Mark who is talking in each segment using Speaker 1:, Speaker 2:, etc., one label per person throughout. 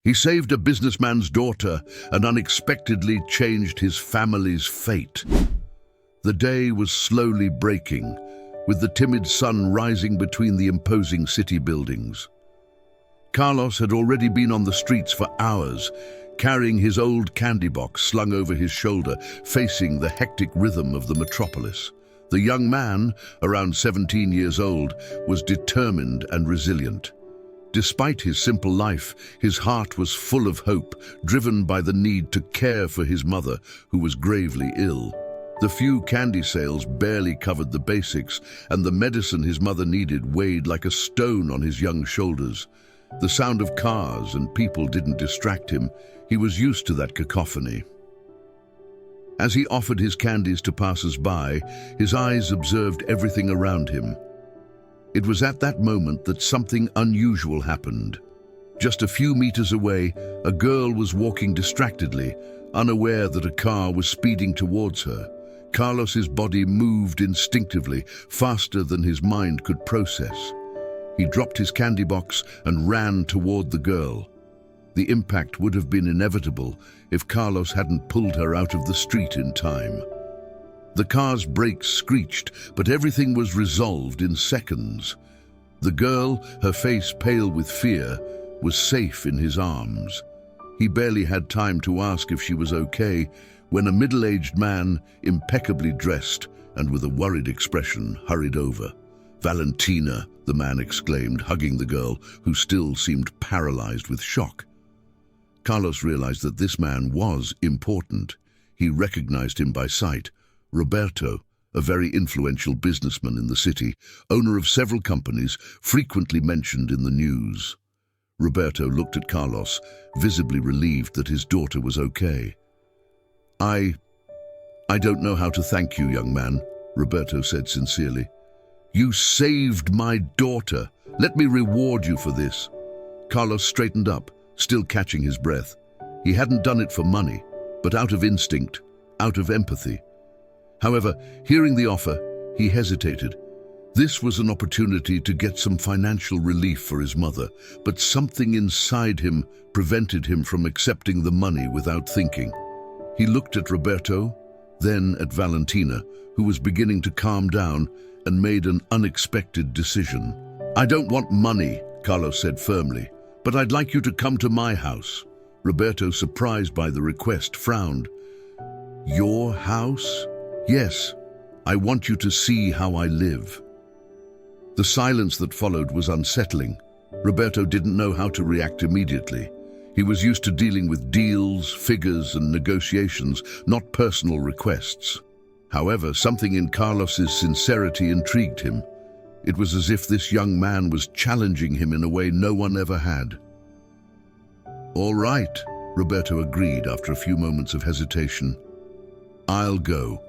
Speaker 1: He saved a businessman's daughter and unexpectedly changed his family's fate. The day was slowly breaking, with the timid sun rising between the imposing city buildings. Carlos had already been on the streets for hours, carrying his old candy box slung over his shoulder, facing the hectic rhythm of the metropolis. The young man, around 17 years old, was determined and resilient. Despite his simple life, his heart was full of hope, driven by the need to care for his mother, who was gravely ill. The few candy sales barely covered the basics, and the medicine his mother needed weighed like a stone on his young shoulders. The sound of cars and people didn't distract him. He was used to that cacophony. As he offered his candies to passers-by, his eyes observed everything around him. It was at that moment that something unusual happened. Just a few meters away, a girl was walking distractedly, unaware that a car was speeding towards her. Carlos's body moved instinctively, faster than his mind could process. He dropped his candy box and ran toward the girl. The impact would have been inevitable if Carlos hadn't pulled her out of the street in time. The car's brakes screeched, but everything was resolved in seconds. The girl, her face pale with fear, was safe in his arms. He barely had time to ask if she was okay when a middle-aged man, impeccably dressed and with a worried expression, hurried over. "Valentina," the man exclaimed, hugging the girl, who still seemed paralyzed with shock. Carlos realized that this man was important. He recognized him by sight. Roberto, a very influential businessman in the city, owner of several companies, frequently mentioned in the news. Roberto looked at Carlos, visibly relieved that his daughter was okay. I don't know how to thank you, young man," Roberto said sincerely. "You saved my daughter. Let me reward you for this." Carlos straightened up, still catching his breath. He hadn't done it for money, but out of instinct, out of empathy. However, hearing the offer, he hesitated. This was an opportunity to get some financial relief for his mother, but something inside him prevented him from accepting the money without thinking. He looked at Roberto, then at Valentina, who was beginning to calm down, and made an unexpected decision. "I don't want money," Carlos said firmly, "but I'd like you to come to my house." Roberto, surprised by the request, frowned. "Your house?" "Yes, I want you to see how I live." The silence that followed was unsettling. Roberto didn't know how to react immediately. He was used to dealing with deals, figures, and negotiations, not personal requests. However, something in Carlos's sincerity intrigued him. It was as if this young man was challenging him in a way no one ever had. "All right," Roberto agreed after a few moments of hesitation. "I'll go."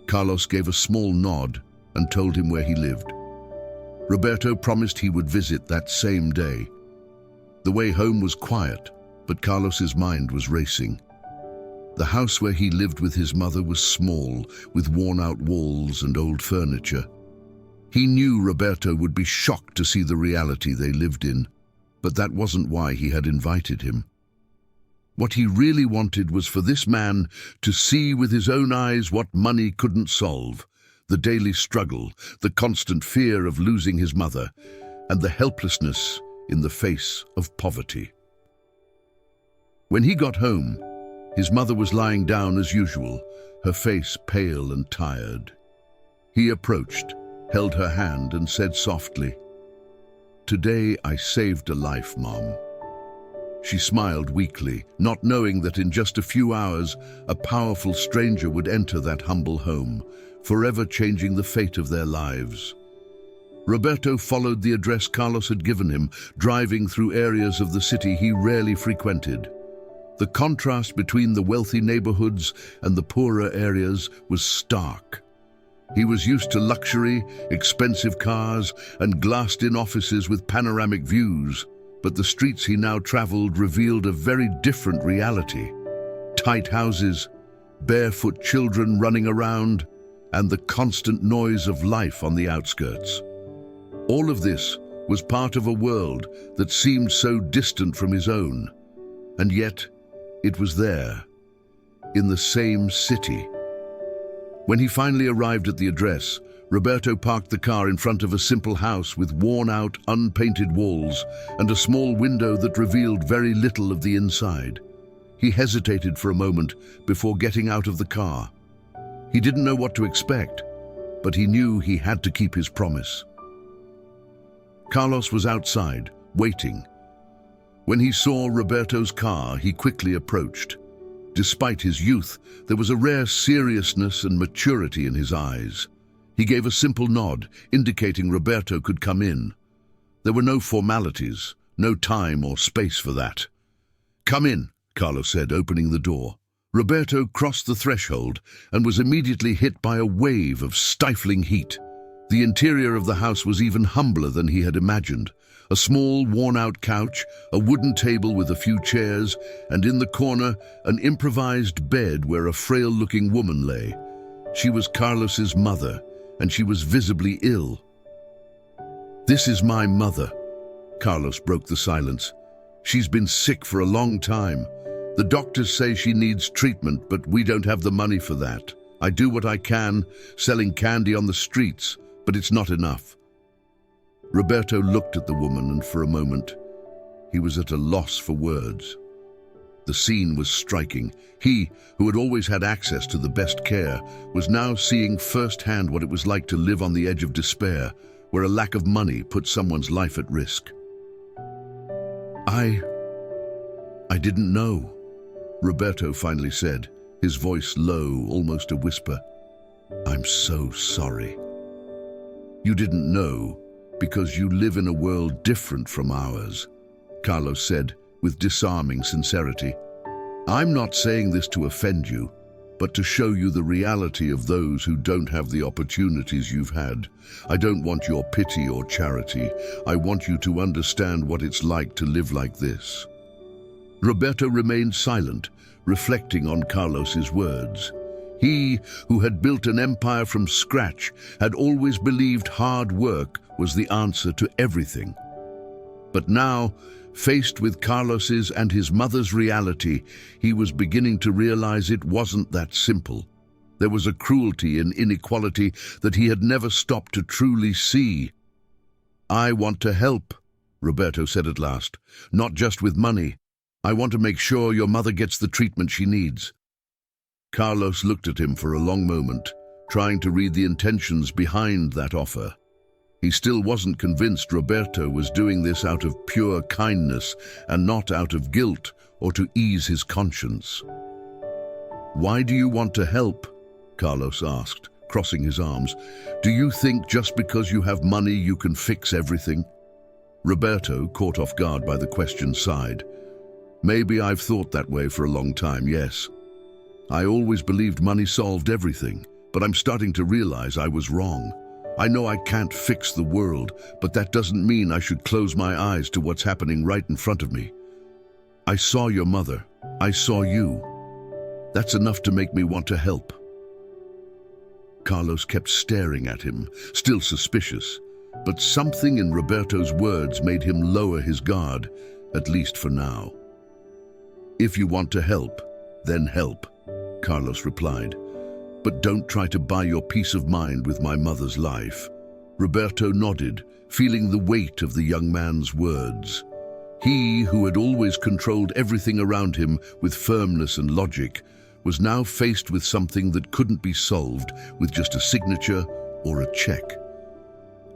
Speaker 1: Carlos gave a small nod and told him where he lived. Roberto promised he would visit that same day. The way home was quiet, but Carlos's mind was racing. The house where he lived with his mother was small, with worn-out walls and old furniture. He knew Roberto would be shocked to see the reality they lived in, but that wasn't why he had invited him. What he really wanted was for this man to see with his own eyes what money couldn't solve: the daily struggle, the constant fear of losing his mother, and the helplessness in the face of poverty. When he got home, his mother was lying down as usual, her face pale and tired. He approached, held her hand, and said softly, "Today I saved a life, Mom." She smiled weakly, not knowing that in just a few hours, a powerful stranger would enter that humble home, forever changing the fate of their lives. Roberto followed the address Carlos had given him, driving through areas of the city he rarely frequented. The contrast between the wealthy neighborhoods and the poorer areas was stark. He was used to luxury, expensive cars, and glassed-in offices with panoramic views, but the streets he now traveled revealed a very different reality. Tight houses, barefoot children running around, and the constant noise of life on the outskirts. All of this, was part of a world that seemed so distant from his own. And yet, it was there, in the same city. When he finally arrived at the address, Roberto parked the car in front of a simple house with worn-out, unpainted walls and a small window that revealed very little of the inside. He hesitated for a moment before getting out of the car. He didn't know what to expect, but he knew he had to keep his promise. Carlos was outside, waiting. When he saw Roberto's car, he quickly approached. Despite his youth, there was a rare seriousness and maturity in his eyes. He gave a simple nod, indicating Roberto could come in. There were no formalities, no time or space for that. "Come in," Carlos said, opening the door. Roberto crossed the threshold and was immediately hit by a wave of stifling heat. The interior of the house was even humbler than he had imagined. A small, worn-out couch, a wooden table with a few chairs, and in the corner, an improvised bed where a frail-looking woman lay. She was Carlos's mother, and she was visibly ill. "This is my mother," Carlos broke the silence. "She's been sick for a long time. The doctors say she needs treatment, but we don't have the money for that. I do what I can, selling candy on the streets, but it's not enough." Roberto looked at the woman, and for a moment, he was at a loss for words. The scene was striking. He, who had always had access to the best care, was now seeing firsthand what it was like to live on the edge of despair, where a lack of money put someone's life at risk. I didn't know," Roberto finally said, his voice low, almost a whisper. "I'm so sorry." "You didn't know because you live in a world different from ours," Carlos said with disarming sincerity. "I'm not saying this to offend you, but to show you the reality of those who don't have the opportunities you've had. I don't want your pity or charity. I want you to understand what it's like to live like this." Roberto remained silent, reflecting on Carlos's words. He, who had built an empire from scratch, had always believed hard work was the answer to everything. But now, faced with Carlos's and his mother's reality, he was beginning to realize it wasn't that simple. There was a cruelty and inequality that he had never stopped to truly see. "I want to help," Roberto said at last, "not just with money. I want to make sure your mother gets the treatment she needs." Carlos looked at him for a long moment, trying to read the intentions behind that offer. He still wasn't convinced Roberto was doing this out of pure kindness and not out of guilt or to ease his conscience. "Why do you want to help?" Carlos asked, crossing his arms. "Do you think just because you have money you can fix everything?" Roberto, caught off guard by the question, sighed. "Maybe I've thought that way for a long time, yes. I always believed money solved everything, but I'm starting to realize I was wrong. I know I can't fix the world, but that doesn't mean I should close my eyes to what's happening right in front of me. I saw your mother. I saw you. That's enough to make me want to help." Carlos kept staring at him, still suspicious, but something in Roberto's words made him lower his guard, at least for now. "If you want to help, then help," Carlos replied. "But don't try to buy your peace of mind with my mother's life." Roberto nodded, feeling the weight of the young man's words. He, who had always controlled everything around him with firmness and logic, was now faced with something that couldn't be solved with just a signature or a check.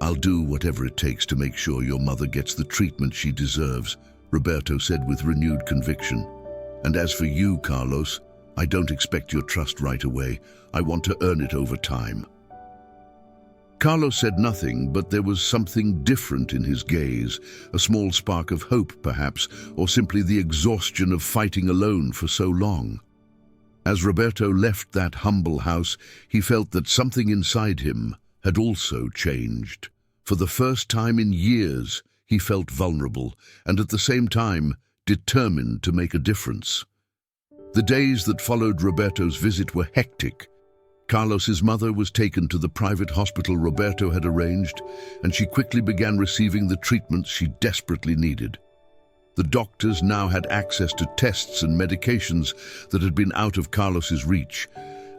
Speaker 1: "I'll do whatever it takes to make sure your mother gets the treatment she deserves," Roberto said with renewed conviction. "And as for you, Carlos, I don't expect your trust right away. I want to earn it over time." Carlos said nothing, but there was something different in his gaze, a small spark of hope, perhaps, or simply the exhaustion of fighting alone for so long. As Roberto left that humble house, he felt that something inside him had also changed. For the first time in years, he felt vulnerable, and at the same time, determined to make a difference. The days that followed Roberto's visit were hectic. Carlos's mother was taken to the private hospital Roberto had arranged, and she quickly began receiving the treatments she desperately needed. The doctors now had access to tests and medications that had been out of Carlos's reach,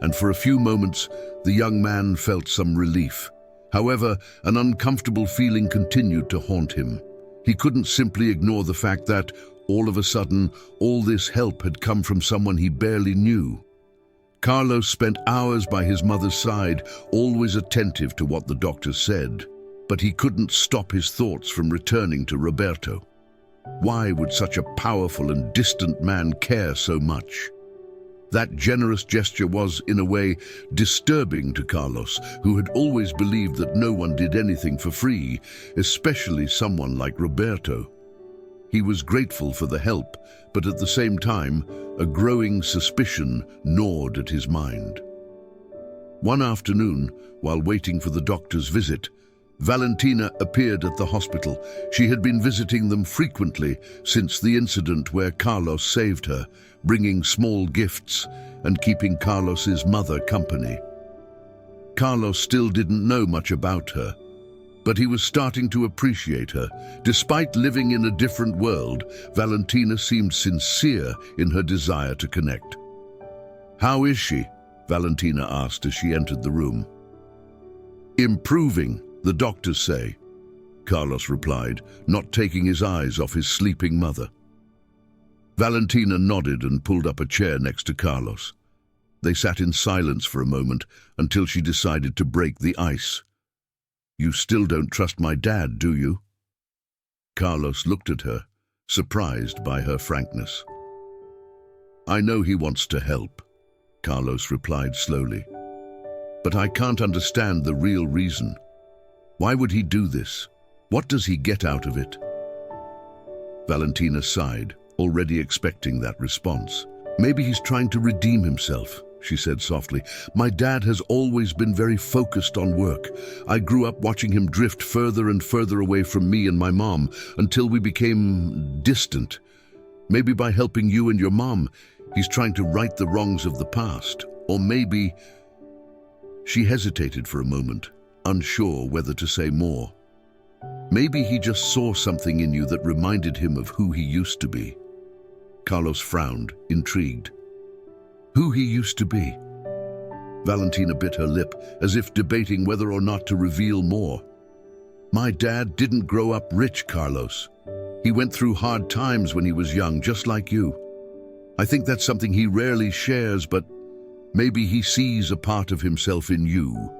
Speaker 1: and for a few moments the young man felt some relief. However, an uncomfortable feeling continued to haunt him. He couldn't simply ignore the fact that, all of a sudden, all this help had come from someone he barely knew. Carlos spent hours by his mother's side, always attentive to what the doctors said, but he couldn't stop his thoughts from returning to Roberto. Why would such a powerful and distant man care so much? That generous gesture was, in a way, disturbing to Carlos, who had always believed that no one did anything for free, especially someone like Roberto. He was grateful for the help, but at the same time, a growing suspicion gnawed at his mind. One afternoon, while waiting for the doctor's visit, Valentina appeared at the hospital. She had been visiting them frequently since the incident where Carlos saved her, bringing small gifts and keeping Carlos's mother company. Carlos still didn't know much about her, but he was starting to appreciate her. Despite living in a different world, Valentina seemed sincere in her desire to connect. "How is she?" Valentina asked as she entered the room. "Improving, the doctors say," Carlos replied, not taking his eyes off his sleeping mother. Valentina nodded and pulled up a chair next to Carlos. They sat in silence for a moment until she decided to break the ice. "You still don't trust my dad, do you?" Carlos looked at her, surprised by her frankness. "I know he wants to help," Carlos replied slowly. "But I can't understand the real reason. Why would he do this? What does he get out of it?" Valentina sighed, already expecting that response. "Maybe he's trying to redeem himself," she said softly. "My dad has always been very focused on work. I grew up watching him drift further and further away from me and my mom until we became distant. Maybe by helping you and your mom, he's trying to right the wrongs of the past. Or maybe..." She hesitated for a moment, unsure whether to say more. "Maybe he just saw something in you that reminded him of who he used to be." Carlos frowned, intrigued. Who he used to be? Valentina bit her lip, as if debating whether or not to reveal more. "My dad didn't grow up rich, Carlos. He went through hard times when he was young, just like you. I think that's something he rarely shares, but maybe he sees a part of himself in you."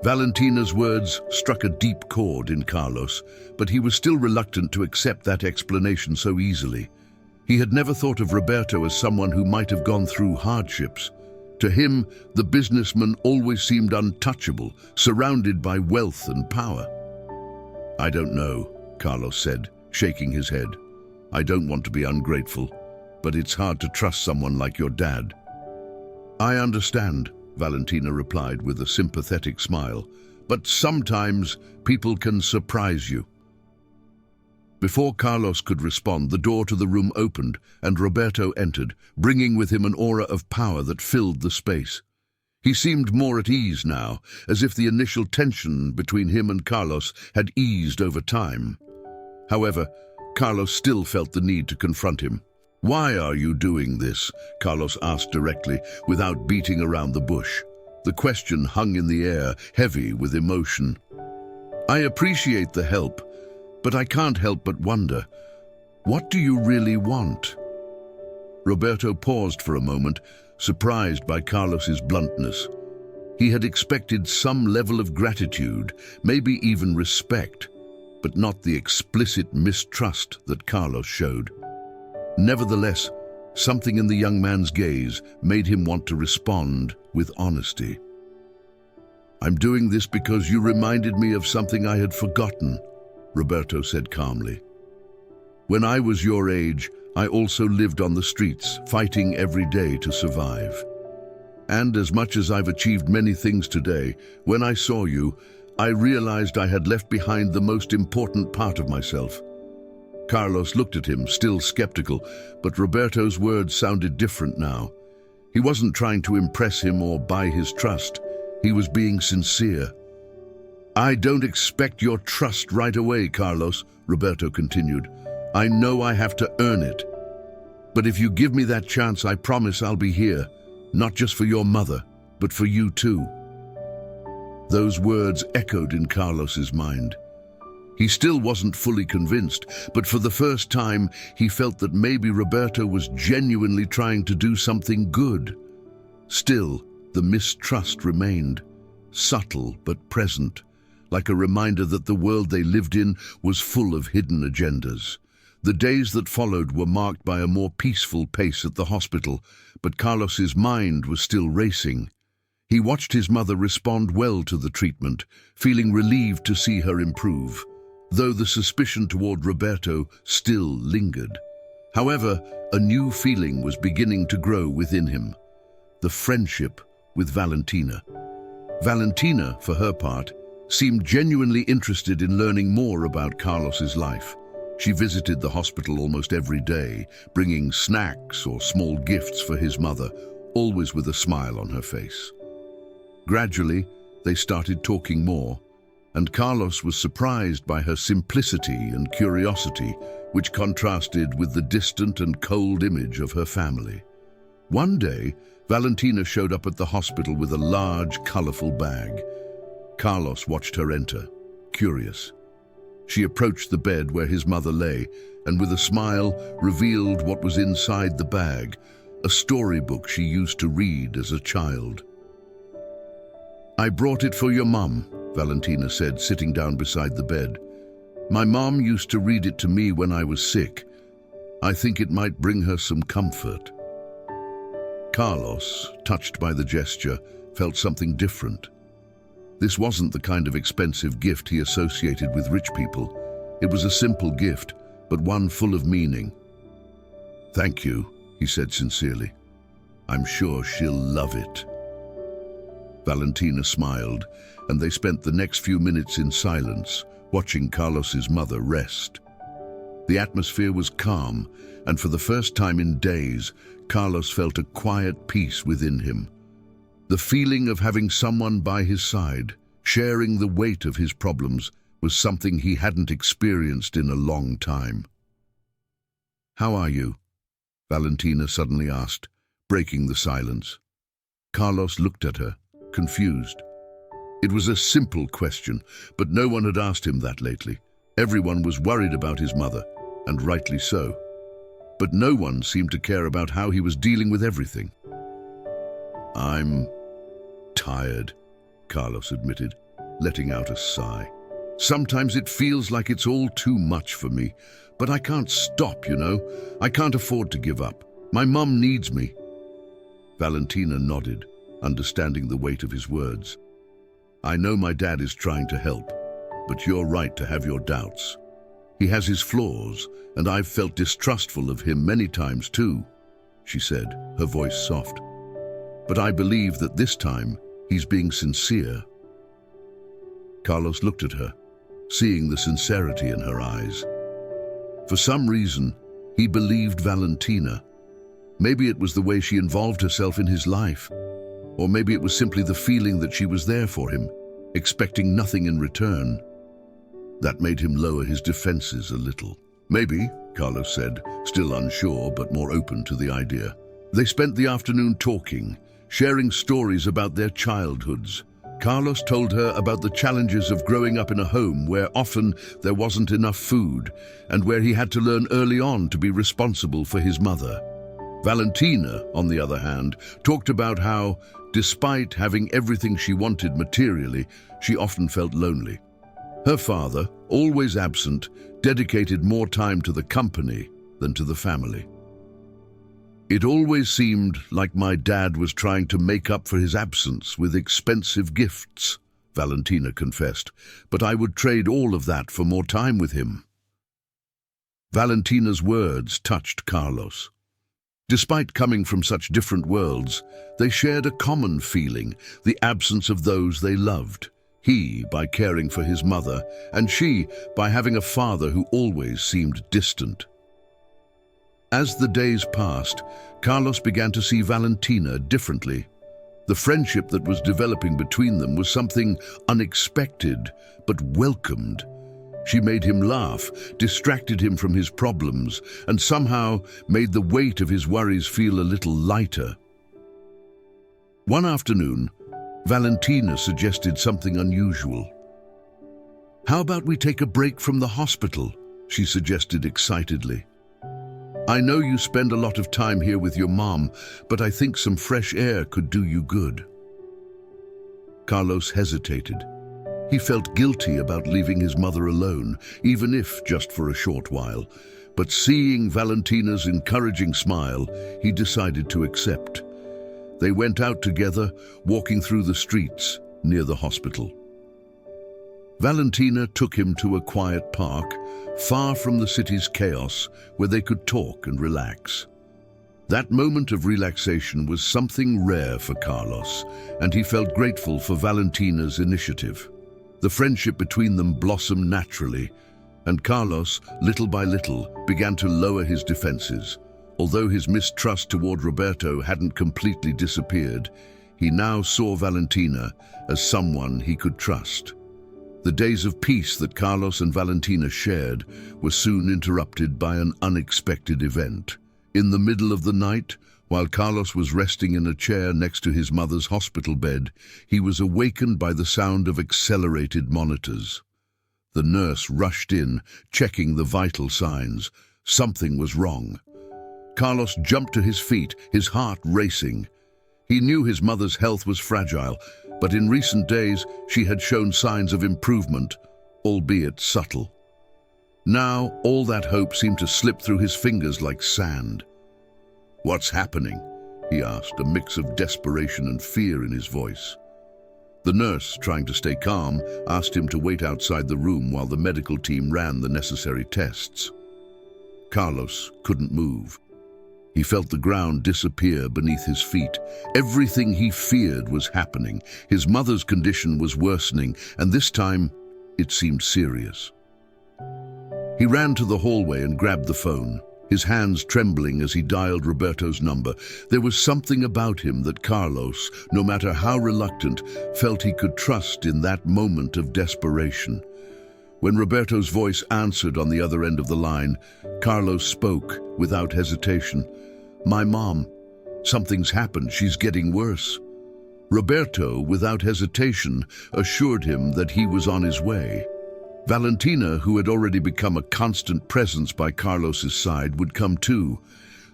Speaker 1: Valentina's words struck a deep chord in Carlos, but he was still reluctant to accept that explanation so easily. He had never thought of Roberto as someone who might have gone through hardships. To him, the businessman always seemed untouchable, surrounded by wealth and power. "I don't know," Carlos said, shaking his head. "I don't want to be ungrateful, but it's hard to trust someone like your dad." "I understand," Valentina replied with a sympathetic smile, "but sometimes people can surprise you." Before Carlos could respond, the door to the room opened and Roberto entered, bringing with him an aura of power that filled the space. He seemed more at ease now, as if the initial tension between him and Carlos had eased over time. However, Carlos still felt the need to confront him. "Why are you doing this?" Carlos asked directly, without beating around the bush. The question hung in the air, heavy with emotion. "I appreciate the help, but I can't help but wonder, what do you really want?" Roberto paused for a moment, surprised by Carlos's bluntness. He had expected some level of gratitude, maybe even respect, but not the explicit mistrust that Carlos showed. Nevertheless, something in the young man's gaze made him want to respond with honesty. "I'm doing this because you reminded me of something I had forgotten," Roberto said calmly. "When I was your age, I also lived on the streets, fighting every day to survive. And as much as I've achieved many things today, when I saw you, I realized I had left behind the most important part of myself." Carlos looked at him, still skeptical, but Roberto's words sounded different now. He wasn't trying to impress him or buy his trust. He was being sincere. "I don't expect your trust right away, Carlos," Roberto continued. "I know I have to earn it. But if you give me that chance, I promise I'll be here, not just for your mother, but for you too." Those words echoed in Carlos's mind. He still wasn't fully convinced, but for the first time, he felt that maybe Roberto was genuinely trying to do something good. Still, the mistrust remained, subtle but present, like a reminder that the world they lived in was full of hidden agendas. The days that followed were marked by a more peaceful pace at the hospital, but Carlos's mind was still racing. He watched his mother respond well to the treatment, feeling relieved to see her improve, though the suspicion toward Roberto still lingered. However, a new feeling was beginning to grow within him: the friendship with Valentina. Valentina, for her part, seemed genuinely interested in learning more about Carlos's life. She visited the hospital almost every day, bringing snacks or small gifts for his mother, always with a smile on her face. Gradually, they started talking more, and Carlos was surprised by her simplicity and curiosity, which contrasted with the distant and cold image of her family. One day, Valentina showed up at the hospital with a large, colorful bag. Carlos watched her enter, curious. She approached the bed where his mother lay, and with a smile revealed what was inside the bag, a storybook she used to read as a child. "I brought it for your mum," Valentina said, sitting down beside the bed. "My mom used to read it to me when I was sick. I think it might bring her some comfort." Carlos, touched by the gesture, felt something different. This wasn't the kind of expensive gift he associated with rich people. It was a simple gift, but one full of meaning. "Thank you," he said sincerely. "I'm sure she'll love it." Valentina smiled, and they spent the next few minutes in silence, watching Carlos's mother rest. The atmosphere was calm, and for the first time in days, Carlos felt a quiet peace within him. The feeling of having someone by his side, sharing the weight of his problems, was something he hadn't experienced in a long time. "How are you?" Valentina suddenly asked, breaking the silence. Carlos looked at her, confused. It was a simple question, but no one had asked him that lately. Everyone was worried about his mother, and rightly so. But no one seemed to care about how he was dealing with everything. "I'm tired," Carlos admitted, letting out a sigh. "Sometimes it feels like it's all too much for me, but I can't stop, you know. I can't afford to give up. My mum needs me." Valentina nodded, understanding the weight of his words. "I know my dad is trying to help, but you're right to have your doubts. He has his flaws, and I've felt distrustful of him many times too," she said, her voice soft. "But I believe that this time he's being sincere." Carlos looked at her, seeing the sincerity in her eyes. For some reason, he believed Valentina. Maybe it was the way she involved herself in his life, or maybe it was simply the feeling that she was there for him, expecting nothing in return. That made him lower his defenses a little. "Maybe," Carlos said, still unsure but more open to the idea. They spent the afternoon talking, sharing stories about their childhoods. Carlos told her about the challenges of growing up in a home where often there wasn't enough food, and where he had to learn early on to be responsible for his mother. Valentina, on the other hand, talked about how, despite having everything she wanted materially, she often felt lonely. Her father, always absent, dedicated more time to the company than to the family. "It always seemed like my dad was trying to make up for his absence with expensive gifts," Valentina confessed, "but I would trade all of that for more time with him." Valentina's words touched Carlos. Despite coming from such different worlds, they shared a common feeling: the absence of those they loved. He by caring for his mother, and she by having a father who always seemed distant. As the days passed, Carlos began to see Valentina differently. The friendship that was developing between them was something unexpected, but welcomed. She made him laugh, distracted him from his problems, and somehow made the weight of his worries feel a little lighter. One afternoon, Valentina suggested something unusual. "How about we take a break from the hospital?" she suggested excitedly. "I know you spend a lot of time here with your mom, but I think some fresh air could do you good." Carlos hesitated. He felt guilty about leaving his mother alone, even if just for a short while. But seeing Valentina's encouraging smile, he decided to accept. They went out together, walking through the streets near the hospital. Valentina took him to a quiet park, far from the city's chaos, where they could talk and relax. That moment of relaxation was something rare for Carlos, and he felt grateful for Valentina's initiative. The friendship between them blossomed naturally, and Carlos, little by little, began to lower his defenses. Although his mistrust toward Roberto hadn't completely disappeared, he now saw Valentina as someone he could trust. The days of peace that Carlos and Valentina shared were soon interrupted by an unexpected event. In the middle of the night, while Carlos was resting in a chair next to his mother's hospital bed, he was awakened by the sound of accelerated monitors. The nurse rushed in, checking the vital signs. Something was wrong. Carlos jumped to his feet, his heart racing. He knew his mother's health was fragile, but in recent days she had shown signs of improvement, albeit subtle. Now all that hope seemed to slip through his fingers like sand. "What's happening?" he asked, a mix of desperation and fear in his voice. The nurse, trying to stay calm, asked him to wait outside the room while the medical team ran the necessary tests. Carlos couldn't move. He felt the ground disappear beneath his feet. Everything he feared was happening. His mother's condition was worsening, and this time it seemed serious. He ran to the hallway and grabbed the phone, his hands trembling as he dialed Roberto's number. There was something about him that Carlos, no matter how reluctant, felt he could trust in that moment of desperation. When Roberto's voice answered on the other end of the line, Carlos spoke without hesitation. "My mom. Something's happened. She's getting worse." Roberto, without hesitation, assured him that he was on his way. Valentina, who had already become a constant presence by Carlos's side, would come too.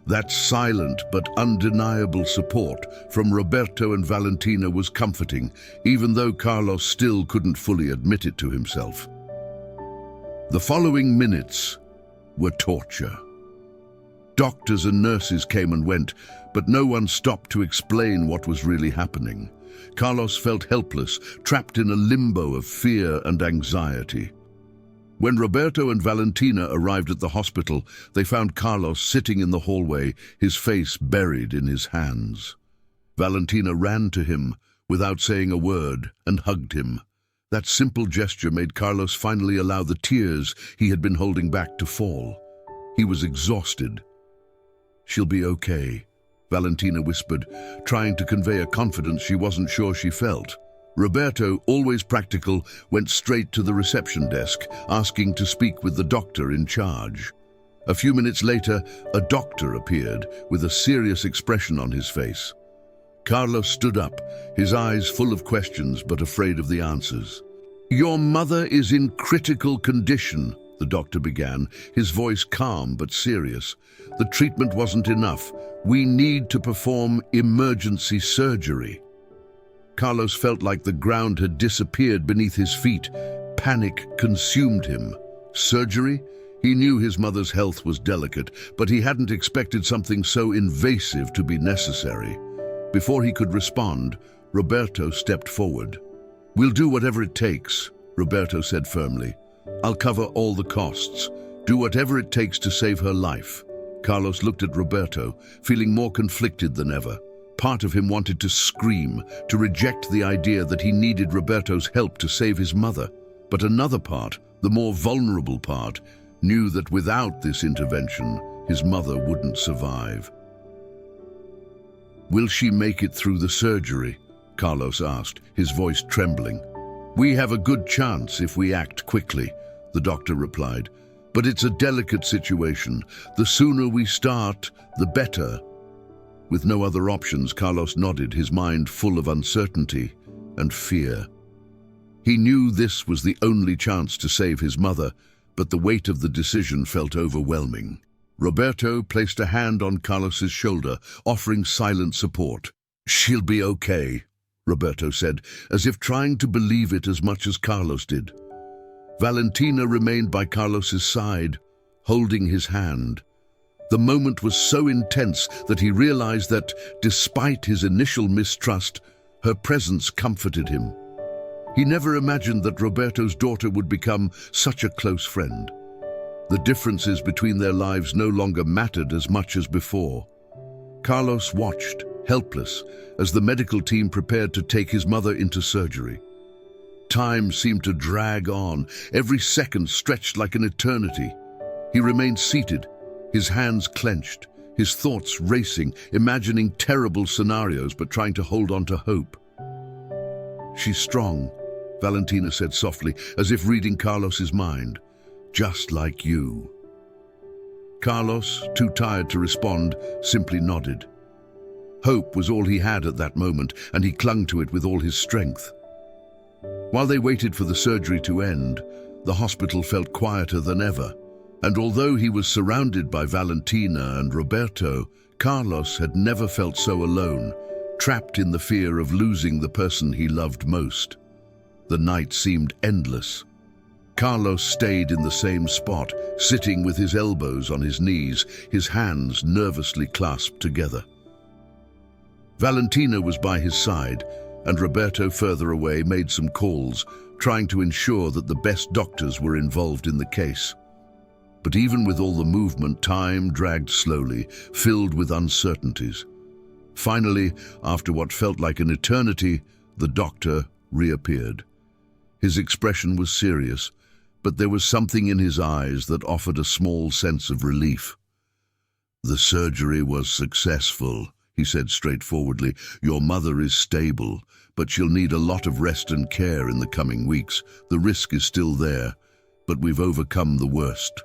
Speaker 1: That silent but undeniable support from Roberto and Valentina was comforting, even though Carlos still couldn't fully admit it to himself. The following minutes were torture. Doctors and nurses came and went, but no one stopped to explain what was really happening. Carlos felt helpless, trapped in a limbo of fear and anxiety. When Roberto and Valentina arrived at the hospital, they found Carlos sitting in the hallway, his face buried in his hands. Valentina ran to him without saying a word and hugged him. That simple gesture made Carlos finally allow the tears he had been holding back to fall. He was exhausted. "She'll be okay," Valentina whispered, trying to convey a confidence she wasn't sure she felt. Roberto, always practical, went straight to the reception desk, asking to speak with the doctor in charge. A few minutes later, a doctor appeared, with a serious expression on his face. Carlos stood up, his eyes full of questions but afraid of the answers. "Your mother is in critical condition," the doctor began, his voice calm but serious. "The treatment wasn't enough. We need to perform emergency surgery." Carlos felt like the ground had disappeared beneath his feet. Panic consumed him. Surgery? He knew his mother's health was delicate, but he hadn't expected something so invasive to be necessary. Before he could respond, Roberto stepped forward. "We'll do whatever it takes," Roberto said firmly. "I'll cover all the costs. Do whatever it takes to save her life." Carlos looked at Roberto, feeling more conflicted than ever. Part of him wanted to scream, to reject the idea that he needed Roberto's help to save his mother. But another part, the more vulnerable part, knew that without this intervention, his mother wouldn't survive. "Will she make it through the surgery?" Carlos asked, his voice trembling. "We have a good chance if we act quickly," the doctor replied. "But it's a delicate situation. The sooner we start, the better." With no other options, Carlos nodded, his mind full of uncertainty and fear. He knew this was the only chance to save his mother, but the weight of the decision felt overwhelming. Roberto placed a hand on Carlos's shoulder, offering silent support. "She'll be okay," Roberto said, as if trying to believe it as much as Carlos did. Valentina remained by Carlos's side, holding his hand. The moment was so intense that he realized that, despite his initial mistrust, her presence comforted him. He never imagined that Roberto's daughter would become such a close friend. The differences between their lives no longer mattered as much as before. Carlos watched, helpless, as the medical team prepared to take his mother into surgery. Time seemed to drag on, every second stretched like an eternity. He remained seated, his hands clenched, his thoughts racing, imagining terrible scenarios but trying to hold on to hope. "She's strong," Valentina said softly, as if reading Carlos's mind. "Just like you." Carlos, too tired to respond, simply nodded. Hope was all he had at that moment, and he clung to it with all his strength. While they waited for the surgery to end, the hospital felt quieter than ever, and although he was surrounded by Valentina and Roberto, Carlos had never felt so alone, trapped in the fear of losing the person he loved most. The night seemed endless. Carlos stayed in the same spot, sitting with his elbows on his knees, his hands nervously clasped together. Valentina was by his side, and Roberto, further away, made some calls, trying to ensure that the best doctors were involved in the case. But even with all the movement, time dragged slowly, filled with uncertainties. Finally, after what felt like an eternity, the doctor reappeared. His expression was serious, but there was something in his eyes that offered a small sense of relief. "The surgery was successful," he said straightforwardly. "Your mother is stable, but she'll need a lot of rest and care in the coming weeks. The risk is still there, but we've overcome the worst."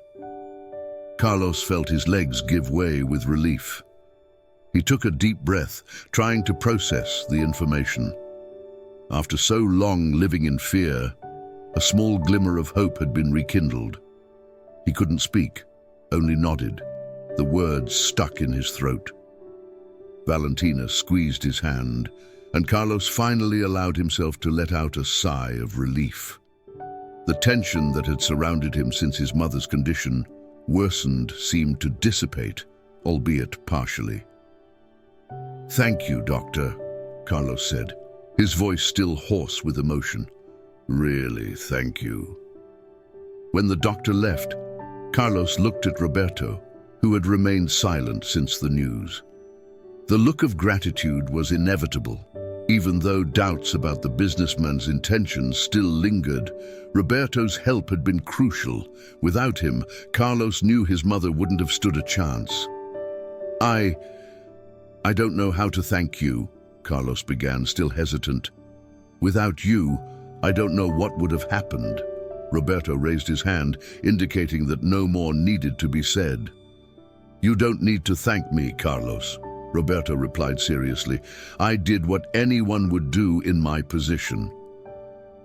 Speaker 1: Carlos felt his legs give way with relief. He took a deep breath, trying to process the information. After so long living in fear, a small glimmer of hope had been rekindled. He couldn't speak, only nodded, the words stuck in his throat. Valentina squeezed his hand, and Carlos finally allowed himself to let out a sigh of relief. The tension that had surrounded him since his mother's condition worsened seemed to dissipate, albeit partially. "Thank you, Doctor," Carlos said, his voice still hoarse with emotion. "Really, thank you." When the doctor left, Carlos looked at Roberto, who had remained silent since the news. The look of gratitude was inevitable. Even though doubts about the businessman's intentions still lingered, Roberto's help had been crucial. Without him, Carlos knew his mother wouldn't have stood a chance. I don't know how to thank you," Carlos began, still hesitant. "Without you, I don't know what would have happened." Roberto raised his hand, indicating that no more needed to be said. "You don't need to thank me, Carlos," Roberto replied seriously. "I did what anyone would do in my position."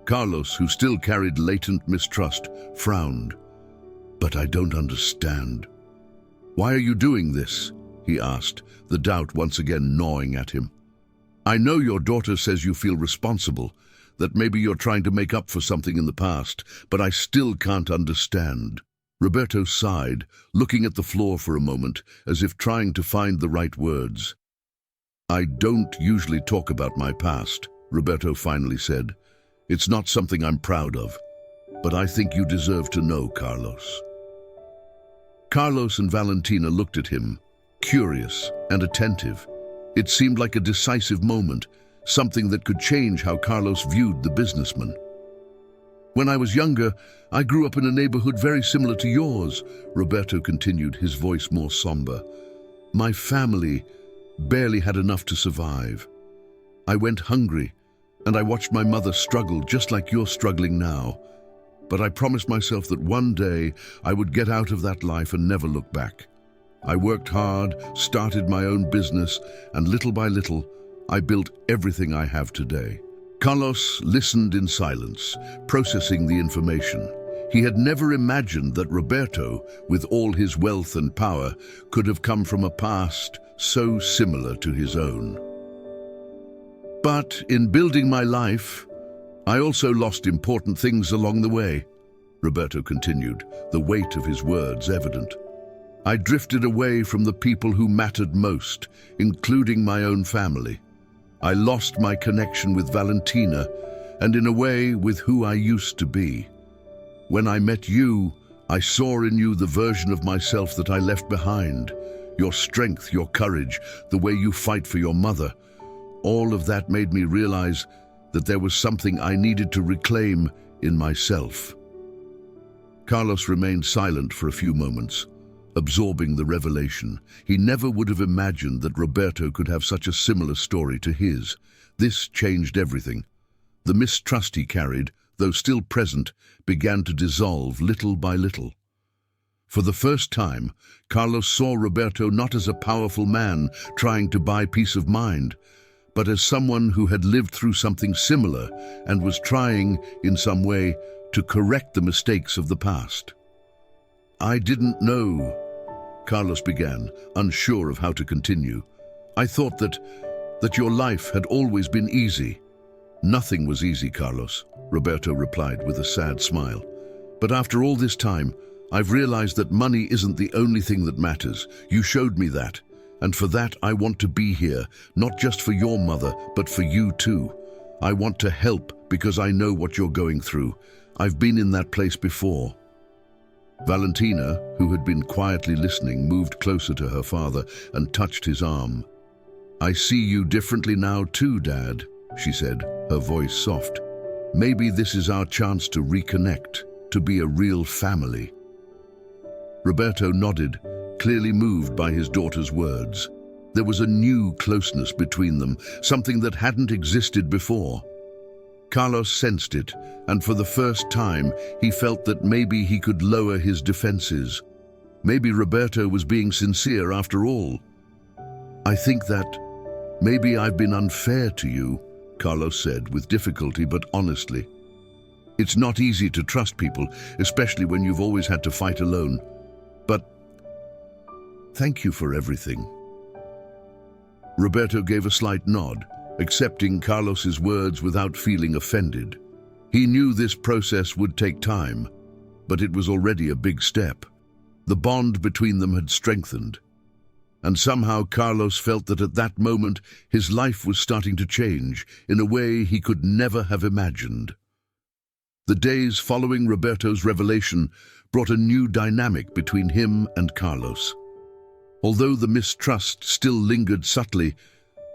Speaker 1: Carlos, who still carried latent mistrust, frowned. "But I don't understand. Why are you doing this?" he asked, the doubt once again gnawing at him. "I know your daughter says you feel responsible, that maybe you're trying to make up for something in the past, but I still can't understand." Roberto sighed, looking at the floor for a moment, as if trying to find the right words. "I don't usually talk about my past," Roberto finally said. "It's not something I'm proud of, but I think you deserve to know, Carlos." Carlos and Valentina looked at him, curious and attentive. It seemed like a decisive moment, something that could change how Carlos viewed the businessman. "When I was younger, I grew up in a neighborhood very similar to yours," Roberto continued, his voice more somber. "My family, barely had enough to survive. I went hungry, and I watched my mother struggle just like you're struggling now. But I promised myself that one day I would get out of that life and never look back. I worked hard, started my own business, and little by little, I built everything I have today." Carlos listened in silence, processing the information. He had never imagined that Roberto, with all his wealth and power, could have come from a past so similar to his own. "But in building my life, I also lost important things along the way," Roberto continued, the weight of his words evident. "I drifted away from the people who mattered most, including my own family. I lost my connection with Valentina, and in a way with who I used to be. When I met you, I saw in you the version of myself that I left behind. Your strength, your courage, the way you fight for your mother. All of that made me realize that there was something I needed to reclaim in myself." Carlos remained silent for a few moments, absorbing the revelation. He never would have imagined that Roberto could have such a similar story to his. This changed everything. The mistrust he carried, though still present, began to dissolve little by little. For the first time, Carlos saw Roberto not as a powerful man trying to buy peace of mind, but as someone who had lived through something similar and was trying, in some way, to correct the mistakes of the past. "I didn't know," Carlos began, unsure of how to continue. "I thought that your life had always been easy." "Nothing was easy, Carlos," Roberto replied with a sad smile. "But after all this time, I've realized that money isn't the only thing that matters. You showed me that. And for that, I want to be here, not just for your mother, but for you too. I want to help because I know what you're going through. I've been in that place before." Valentina, who had been quietly listening, moved closer to her father and touched his arm. "I see you differently now too, Dad," she said, her voice soft. "Maybe this is our chance to reconnect, to be a real family." Roberto nodded, clearly moved by his daughter's words. There was a new closeness between them, something that hadn't existed before. Carlos sensed it, and for the first time, he felt that maybe he could lower his defenses. Maybe Roberto was being sincere after all. "I think that maybe I've been unfair to you," Carlos said with difficulty but honestly. "It's not easy to trust people, especially when you've always had to fight alone. But thank you for everything." Roberto gave a slight nod, accepting Carlos's words without feeling offended. He knew this process would take time, but it was already a big step. The bond between them had strengthened. And somehow Carlos felt that at that moment his life was starting to change in a way he could never have imagined. The days following Roberto's revelation brought a new dynamic between him and Carlos. Although the mistrust still lingered subtly,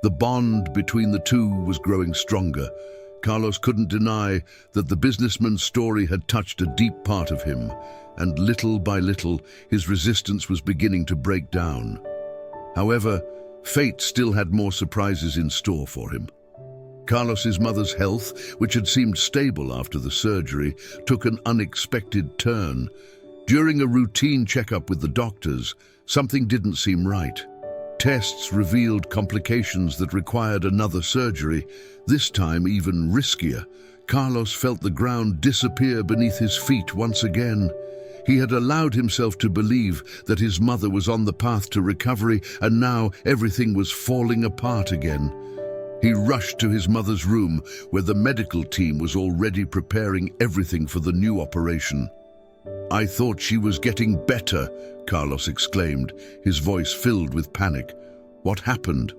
Speaker 1: the bond between the two was growing stronger. Carlos couldn't deny that the businessman's story had touched a deep part of him, and little by little his resistance was beginning to break down. However, fate still had more surprises in store for him. Carlos's mother's health, which had seemed stable after the surgery, took an unexpected turn. During a routine checkup with the doctors, something didn't seem right. Tests revealed complications that required another surgery, this time even riskier. Carlos felt the ground disappear beneath his feet once again. He had allowed himself to believe that his mother was on the path to recovery, and now everything was falling apart again. He rushed to his mother's room, where the medical team was already preparing everything for the new operation. "I thought she was getting better," Carlos exclaimed, his voice filled with panic. "What happened?"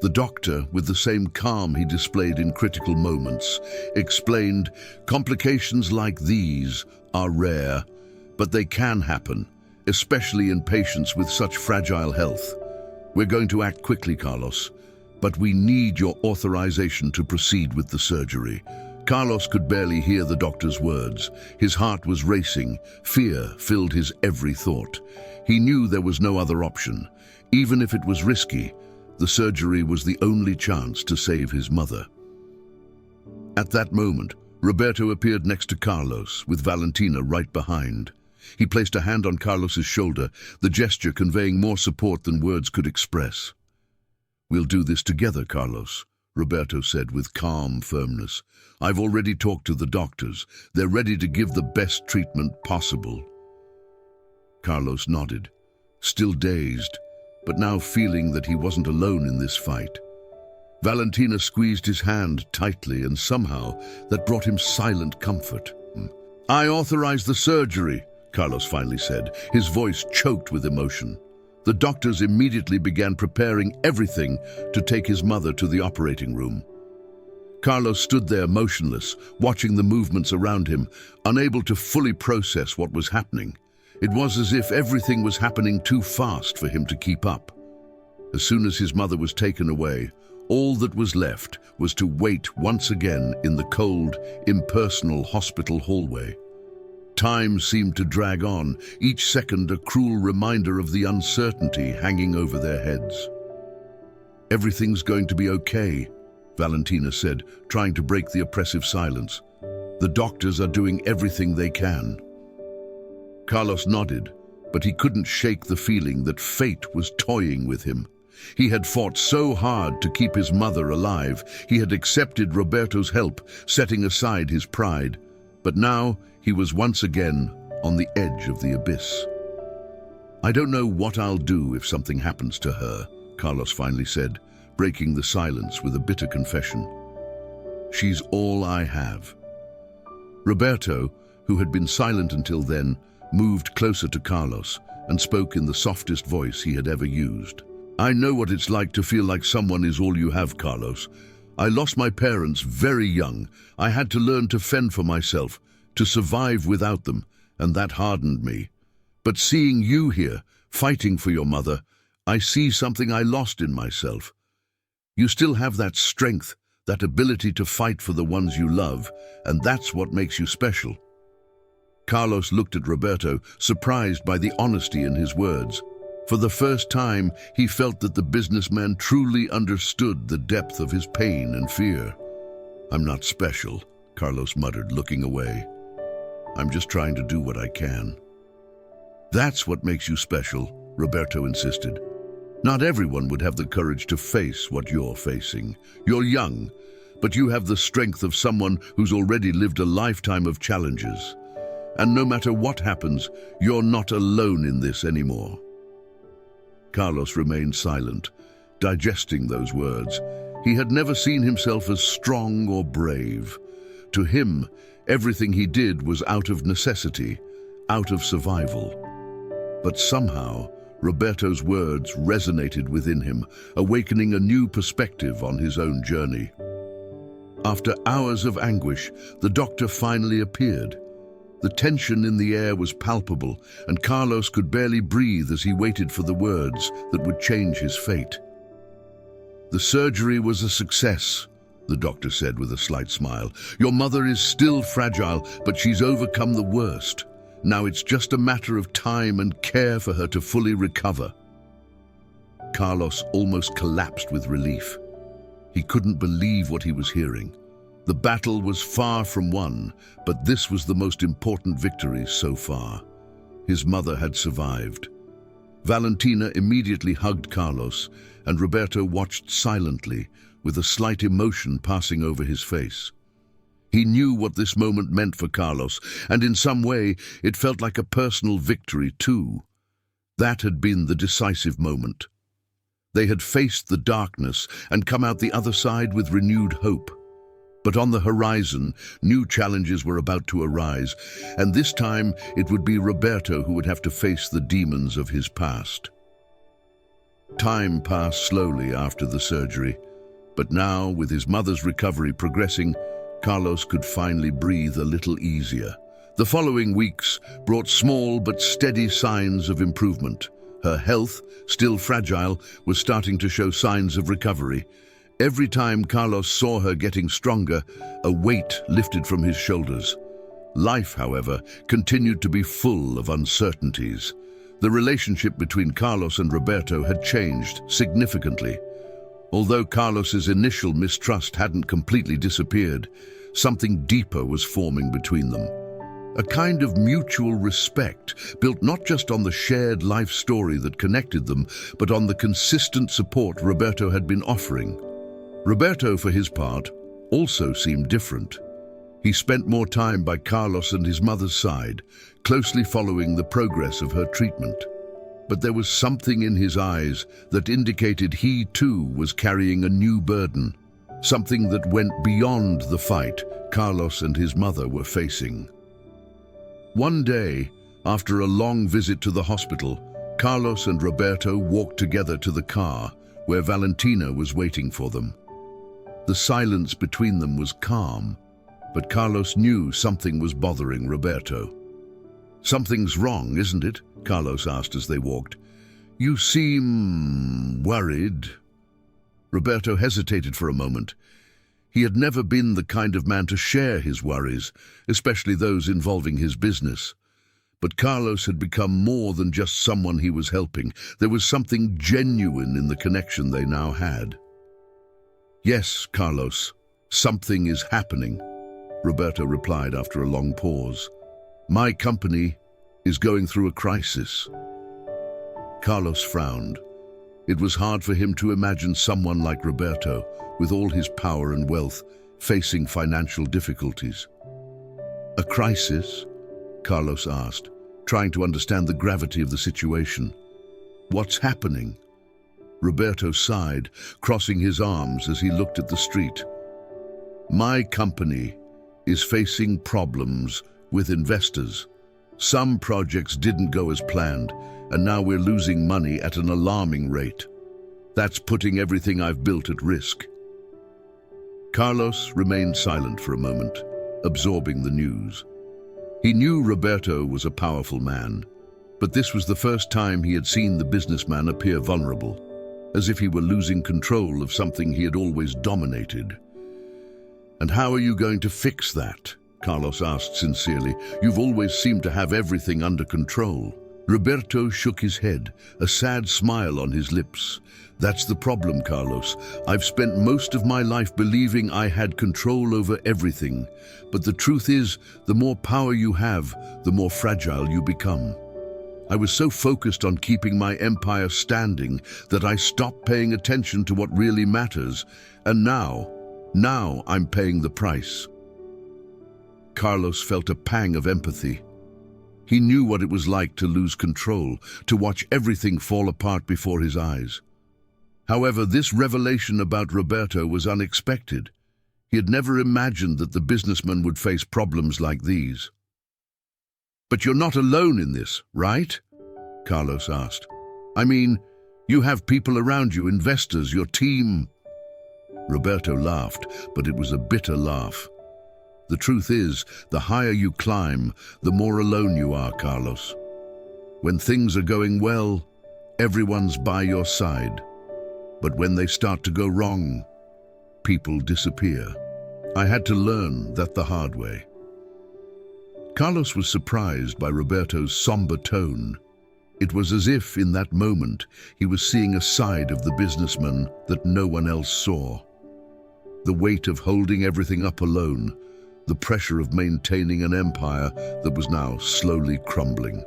Speaker 1: The doctor, with the same calm he displayed in critical moments, explained, "Complications like these are rare, but they can happen, especially in patients with such fragile health. We're going to act quickly, Carlos, but we need your authorization to proceed with the surgery." Carlos could barely hear the doctor's words. His heart was racing. Fear filled his every thought. He knew there was no other option. Even if it was risky, The surgery was the only chance to save his mother. At that moment, Roberto appeared next to Carlos, with Valentina right behind. He placed a hand on Carlos's shoulder, the gesture conveying more support than words could express. "We'll do this together, Carlos," Roberto said with calm firmness. "I've already talked to the doctors. They're ready to give the best treatment possible." Carlos nodded, still dazed, but now feeling that he wasn't alone in this fight. Valentina squeezed his hand tightly, and somehow that brought him silent comfort. "I authorize the surgery," Carlos finally said, his voice choked with emotion. The doctors immediately began preparing everything to take his mother to the operating room. Carlos stood there motionless, watching the movements around him, unable to fully process what was happening. It was as if everything was happening too fast for him to keep up. As soon as his mother was taken away, all that was left was to wait once again in the cold, impersonal hospital hallway. Time seemed to drag on, each second a cruel reminder of the uncertainty hanging over their heads. "Everything's going to be okay," Valentina said, trying to break the oppressive silence. "The doctors are doing everything they can." Carlos nodded, but he couldn't shake the feeling that fate was toying with him. He had fought so hard to keep his mother alive. He had accepted Roberto's help, setting aside his pride. But now he was once again on the edge of the abyss. "I don't know what I'll do if something happens to her," Carlos finally said, breaking the silence with a bitter confession. "She's all I have." Roberto, who had been silent until then, moved closer to Carlos and spoke in the softest voice he had ever used. "I know what it's like to feel like someone is all you have, Carlos. I lost my parents very young. I had to learn to fend for myself, to survive without them, and that hardened me. But seeing you here, fighting for your mother, I see something I lost in myself. You still have that strength, that ability to fight for the ones you love, and that's what makes you special." Carlos looked at Roberto, surprised by the honesty in his words. For the first time, he felt that the businessman truly understood the depth of his pain and fear. "I'm not special," Carlos muttered, looking away. "I'm just trying to do what I can." "That's what makes you special," Roberto insisted. "Not everyone would have the courage to face what you're facing. You're young, but you have the strength of someone who's already lived a lifetime of challenges. And no matter what happens, you're not alone in this anymore." Carlos remained silent, digesting those words. He had never seen himself as strong or brave. To him, everything he did was out of necessity, out of survival. But somehow, Roberto's words resonated within him, awakening a new perspective on his own journey. After hours of anguish, the doctor finally appeared. The tension in the air was palpable, and Carlos could barely breathe as he waited for the words that would change his fate. "The surgery was a success," the doctor said with a slight smile. "Your mother is still fragile, but she's overcome the worst. Now it's just a matter of time and care for her to fully recover." Carlos almost collapsed with relief. He couldn't believe what he was hearing. The battle was far from won, but this was the most important victory so far. His mother had survived. Valentina immediately hugged Carlos, and Roberto watched silently, with a slight emotion passing over his face. He knew what this moment meant for Carlos, and in some way it felt like a personal victory too. That had been the decisive moment. They had faced the darkness and come out the other side with renewed hope. But on the horizon, new challenges were about to arise, and this time it would be Roberto who would have to face the demons of his past. Time passed slowly after the surgery, but now, with his mother's recovery progressing, Carlos could finally breathe a little easier. The following weeks brought small but steady signs of improvement. Her health, still fragile, was starting to show signs of recovery. Every time Carlos saw her getting stronger, a weight lifted from his shoulders. Life, however, continued to be full of uncertainties. The relationship between Carlos and Roberto had changed significantly. Although Carlos's initial mistrust hadn't completely disappeared, something deeper was forming between them. A kind of mutual respect, built not just on the shared life story that connected them, but on the consistent support Roberto had been offering. Roberto, for his part, also seemed different. He spent more time by Carlos and his mother's side, closely following the progress of her treatment. But there was something in his eyes that indicated he too was carrying a new burden, something that went beyond the fight Carlos and his mother were facing. One day, after a long visit to the hospital, Carlos and Roberto walked together to the car where Valentina was waiting for them. The silence between them was calm, but Carlos knew something was bothering Roberto. "Something's wrong, isn't it?" Carlos asked as they walked. "You seem worried." Roberto hesitated for a moment. He had never been the kind of man to share his worries, especially those involving his business. But Carlos had become more than just someone he was helping. There was something genuine in the connection they now had. "Yes, Carlos, something is happening," Roberto replied after a long pause. "My company is going through a crisis." Carlos frowned. It was hard for him to imagine someone like Roberto, with all his power and wealth, facing financial difficulties. "A crisis?" Carlos asked, trying to understand the gravity of the situation. "What's happening?" Roberto sighed, crossing his arms as he looked at the street. "My company is facing problems with investors. Some projects didn't go as planned, and now we're losing money at an alarming rate. That's putting everything I've built at risk." Carlos remained silent for a moment, absorbing the news. He knew Roberto was a powerful man, but this was the first time he had seen the businessman appear vulnerable, as if he were losing control of something he had always dominated. "And how are you going to fix that?" Carlos asked sincerely. "You've always seemed to have everything under control." Roberto shook his head, a sad smile on his lips. "That's the problem, Carlos. I've spent most of my life believing I had control over everything. But the truth is, the more power you have, the more fragile you become. I was so focused on keeping my empire standing that I stopped paying attention to what really matters. And now I'm paying the price." Carlos felt a pang of empathy. He knew what it was like to lose control, to watch everything fall apart before his eyes. However, this revelation about Roberto was unexpected. He had never imagined that the businessman would face problems like these. "But you're not alone in this, right?" Carlos asked. "I mean, you have people around you, investors, your team." Roberto laughed, but it was a bitter laugh. "The truth is, the higher you climb, the more alone you are, Carlos. When things are going well, everyone's by your side. But when they start to go wrong, people disappear. I had to learn that the hard way." Carlos was surprised by Roberto's somber tone. It was as if, in that moment, he was seeing a side of the businessman that no one else saw. The weight of holding everything up alone, the pressure of maintaining an empire that was now slowly crumbling.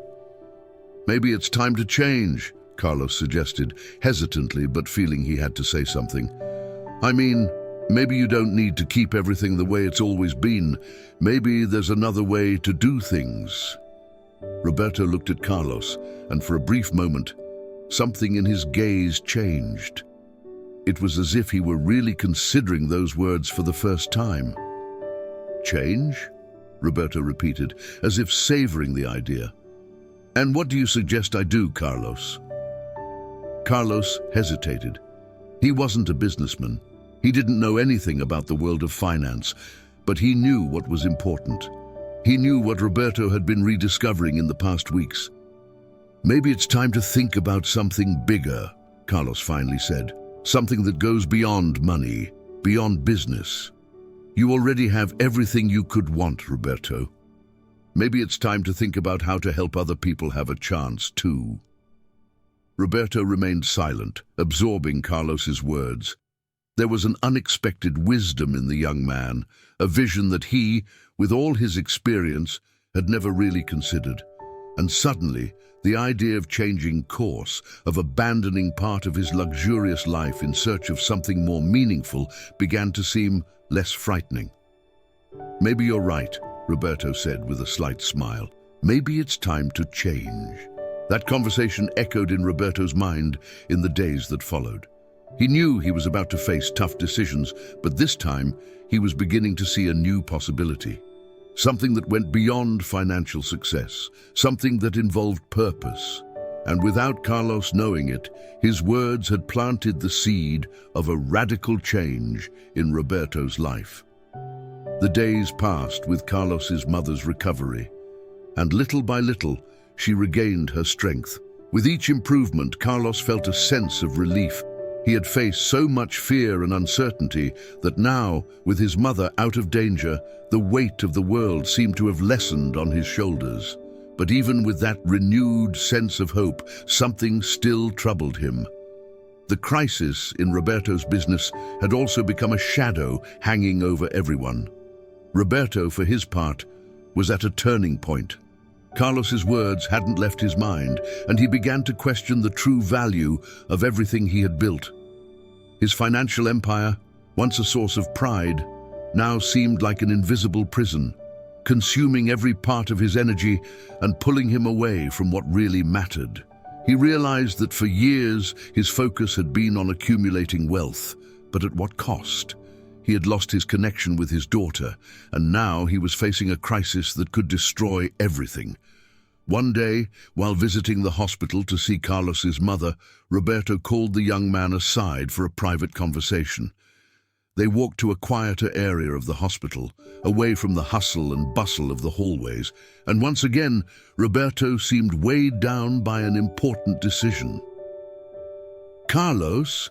Speaker 1: "Maybe it's time to change," Carlos suggested, hesitantly but feeling he had to say something. "I mean, maybe you don't need to keep everything the way it's always been. Maybe there's another way to do things." Roberto looked at Carlos, and for a brief moment, something in his gaze changed. It was as if he were really considering those words for the first time. "Change?" Roberto repeated, as if savoring the idea. "And what do you suggest I do, Carlos?" Carlos hesitated. He wasn't a businessman. He didn't know anything about the world of finance, but he knew what was important. He knew what Roberto had been rediscovering in the past weeks. "Maybe it's time to think about something bigger," Carlos finally said. "Something that goes beyond money, beyond business. You already have everything you could want, Roberto. Maybe it's time to think about how to help other people have a chance too." Roberto remained silent, absorbing Carlos's words. There was an unexpected wisdom in the young man, a vision that he, with all his experience, had never really considered. And suddenly, the idea of changing course, of abandoning part of his luxurious life in search of something more meaningful, began to seem less frightening. "Maybe you're right," Roberto said with a slight smile. "Maybe it's time to change." That conversation echoed in Roberto's mind in the days that followed. He knew he was about to face tough decisions, but this time he was beginning to see a new possibility. Something that went beyond financial success, something that involved purpose. And without Carlos knowing it, his words had planted the seed of a radical change in Roberto's life. The days passed with Carlos's mother's recovery, and little by little, she regained her strength. With each improvement, Carlos felt a sense of relief. He had faced so much fear and uncertainty that now, with his mother out of danger, the weight of the world seemed to have lessened on his shoulders. But even with that renewed sense of hope, something still troubled him. The crisis in Roberto's business had also become a shadow hanging over everyone. Roberto, for his part, was at a turning point. Carlos's words hadn't left his mind, and he began to question the true value of everything he had built. His financial empire, once a source of pride, now seemed like an invisible prison, consuming every part of his energy and pulling him away from what really mattered. He realized that for years his focus had been on accumulating wealth, but at what cost? He had lost his connection with his daughter, and now he was facing a crisis that could destroy everything. One day, while visiting the hospital to see Carlos's mother, Roberto called the young man aside for a private conversation. They walked to a quieter area of the hospital, away from the hustle and bustle of the hallways, and once again, Roberto seemed weighed down by an important decision. "Carlos,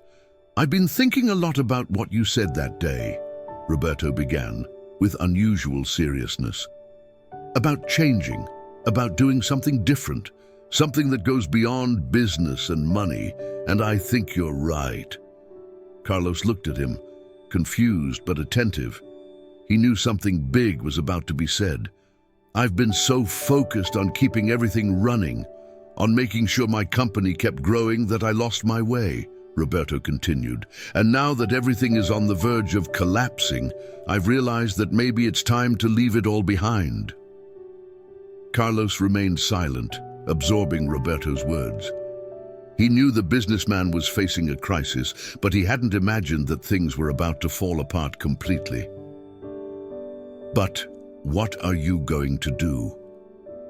Speaker 1: I've been thinking a lot about what you said that day," Roberto began, with unusual seriousness. "About changing, about doing something different, something that goes beyond business and money, and I think you're right." Carlos looked at him, confused but attentive. He knew something big was about to be said. "I've been so focused on keeping everything running, on making sure my company kept growing that I lost my way," Roberto continued. "And now that everything is on the verge of collapsing, I've realized that maybe it's time to leave it all behind." Carlos remained silent, absorbing Roberto's words. He knew the businessman was facing a crisis, but he hadn't imagined that things were about to fall apart completely. "But what are you going to do?"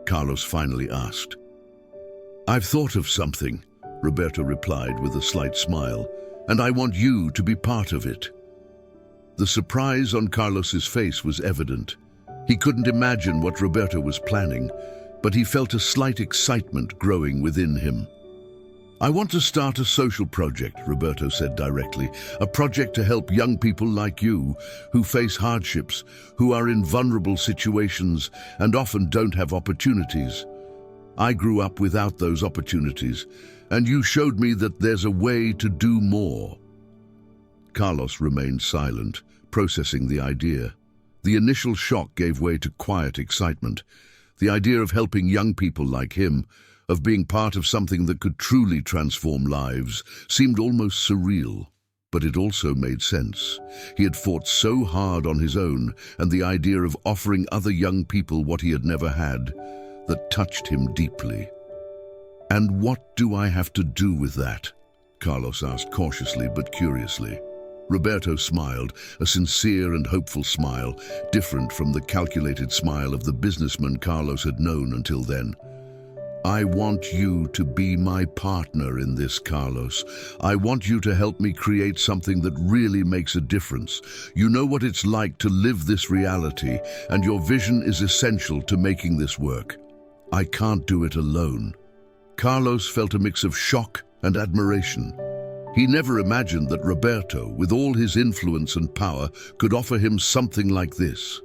Speaker 1: Carlos finally asked. "I've thought of something," Roberto replied with a slight smile, "and I want you to be part of it." The surprise on Carlos's face was evident. He couldn't imagine what Roberto was planning, but he felt a slight excitement growing within him. "I want to start a social project," Roberto said directly, "a project to help young people like you, who face hardships, who are in vulnerable situations and often don't have opportunities. I grew up without those opportunities, and you showed me that there's a way to do more." Carlos remained silent, processing the idea. The initial shock gave way to quiet excitement. The idea of helping young people like him, of being part of something that could truly transform lives, seemed almost surreal. But it also made sense. He had fought so hard on his own, and the idea of offering other young people what he had never had, that touched him deeply. "And what do I have to do with that?" Carlos asked cautiously but curiously. Roberto smiled, a sincere and hopeful smile, different from the calculated smile of the businessman Carlos had known until then. "I want you to be my partner in this, Carlos. I want you to help me create something that really makes a difference. You know what it's like to live this reality, and your vision is essential to making this work. I can't do it alone." Carlos felt a mix of shock and admiration. He never imagined that Roberto, with all his influence and power, could offer him something like this.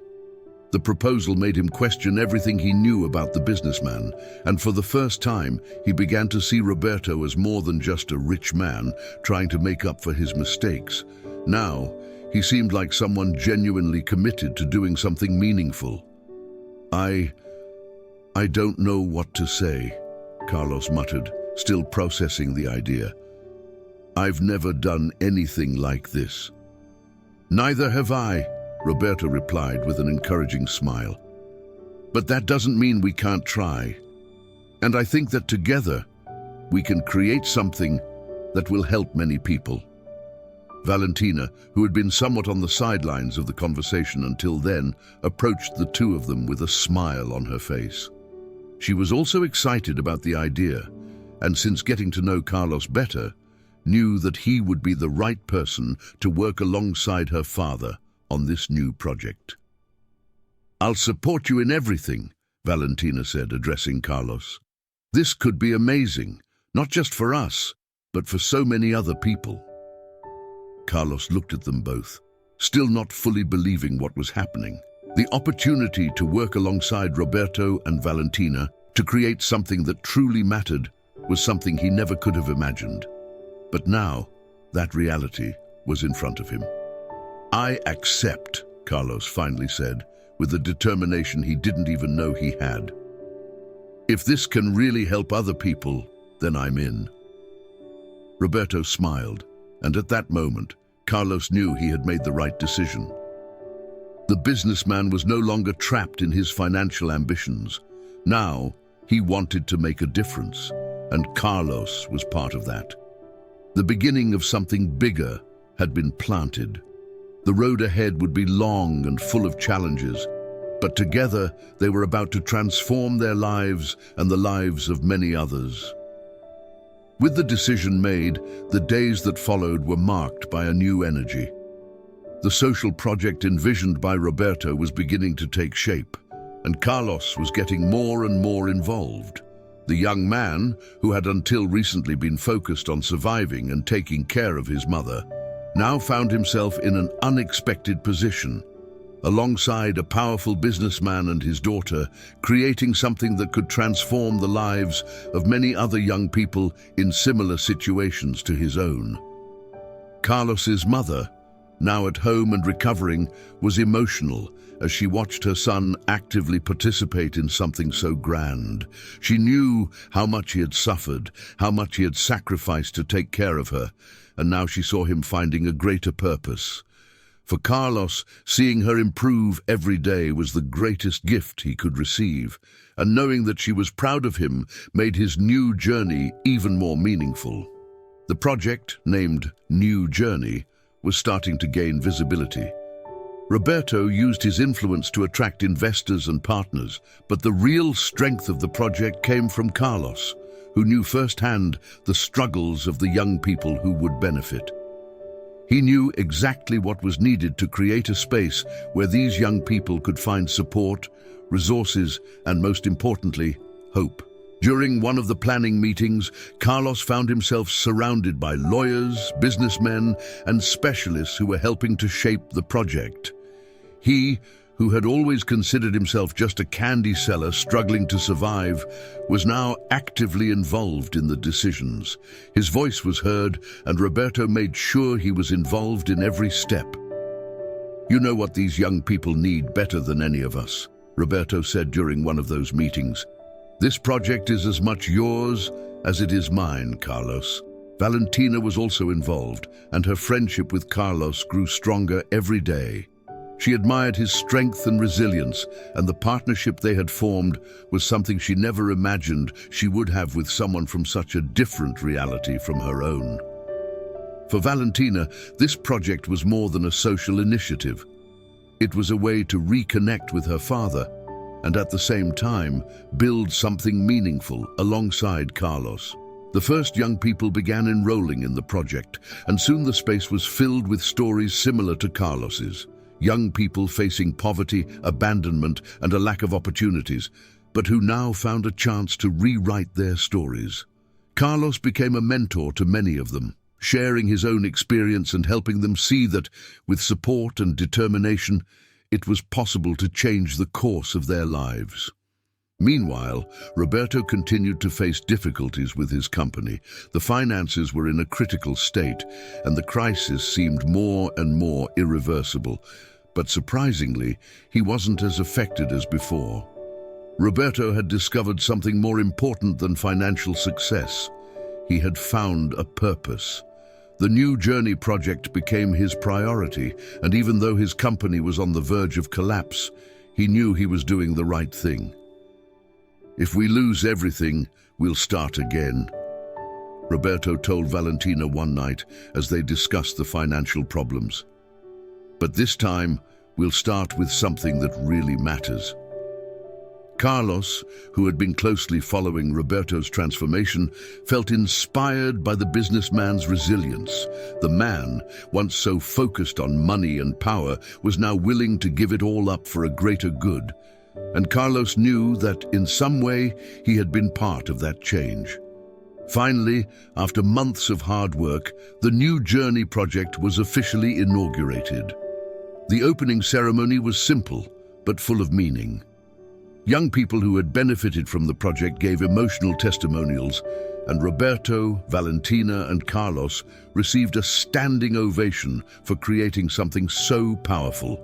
Speaker 1: The proposal made him question everything he knew about the businessman, and for the first time, he began to see Roberto as more than just a rich man trying to make up for his mistakes, Now, he seemed like someone genuinely committed to doing something meaningful. I don't know what to say, Carlos muttered, still processing the idea. I've never done anything like this. Neither have I, Roberto replied with an encouraging smile. But that doesn't mean we can't try. And I think that together, we can create something that will help many people. Valentina, who had been somewhat on the sidelines of the conversation until then, approached the two of them with a smile on her face. She was also excited about the idea, and since getting to know Carlos better, knew that he would be the right person to work alongside her father on this new project. I'll support you in everything, Valentina said, addressing Carlos. This could be amazing, not just for us, but for so many other people. Carlos looked at them both, still not fully believing what was happening. The opportunity to work alongside Roberto and Valentina to create something that truly mattered was something he never could have imagined. But now, that reality was in front of him. I accept, Carlos finally said, with a determination he didn't even know he had. If this can really help other people, then I'm in. Roberto smiled, and at that moment, Carlos knew he had made the right decision. The businessman was no longer trapped in his financial ambitions. Now, he wanted to make a difference, and Carlos was part of that. The beginning of something bigger had been planted. The road ahead would be long and full of challenges, but together they were about to transform their lives and the lives of many others. With the decision made, the days that followed were marked by a new energy. The social project envisioned by Roberto was beginning to take shape, and Carlos was getting more and more involved. The young man, who had until recently been focused on surviving and taking care of his mother, now found himself in an unexpected position, alongside a powerful businessman and his daughter, creating something that could transform the lives of many other young people in similar situations to his own. Carlos's mother, now at home and recovering, was emotional as she watched her son actively participate in something so grand. She knew how much he had suffered, how much he had sacrificed to take care of her, and now she saw him finding a greater purpose. For Carlos, seeing her improve every day was the greatest gift he could receive, and knowing that she was proud of him made his new journey even more meaningful. The project, named New Journey, was starting to gain visibility. Roberto used his influence to attract investors and partners, but the real strength of the project came from Carlos, who knew firsthand the struggles of the young people who would benefit. He knew exactly what was needed to create a space where these young people could find support, resources, and most importantly, hope. During one of the planning meetings, Carlos found himself surrounded by lawyers, businessmen, and specialists who were helping to shape the project. He, who had always considered himself just a candy seller struggling to survive, was now actively involved in the decisions. His voice was heard, and Roberto made sure he was involved in every step. You know what these young people need better than any of us, Roberto said during one of those meetings. This project is as much yours as it is mine, Carlos. Valentina was also involved, and her friendship with Carlos grew stronger every day. She admired his strength and resilience, and the partnership they had formed was something she never imagined she would have with someone from such a different reality from her own. For Valentina, this project was more than a social initiative. It was a way to reconnect with her father, and at the same time, build something meaningful alongside Carlos. The first young people began enrolling in the project, and soon the space was filled with stories similar to Carlos's. Young people facing poverty, abandonment, and a lack of opportunities, but who now found a chance to rewrite their stories. Carlos became a mentor to many of them, sharing his own experience and helping them see that, with support and determination, it was possible to change the course of their lives. Meanwhile, Roberto continued to face difficulties with his company. The finances were in a critical state, and the crisis seemed more and more irreversible. But surprisingly, he wasn't as affected as before. Roberto had discovered something more important than financial success. He had found a purpose. The New Journey project became his priority, and even though his company was on the verge of collapse, he knew he was doing the right thing. "If we lose everything, we'll start again," Roberto told Valentina one night as they discussed the financial problems. "But this time, we'll start with something that really matters." Carlos, who had been closely following Roberto's transformation, felt inspired by the businessman's resilience. The man, once so focused on money and power, was now willing to give it all up for a greater good. And Carlos knew that, in some way, he had been part of that change. Finally, after months of hard work, the New Journey project was officially inaugurated. The opening ceremony was simple, but full of meaning. Young people who had benefited from the project gave emotional testimonials, and Roberto, Valentina, and Carlos received a standing ovation for creating something so powerful.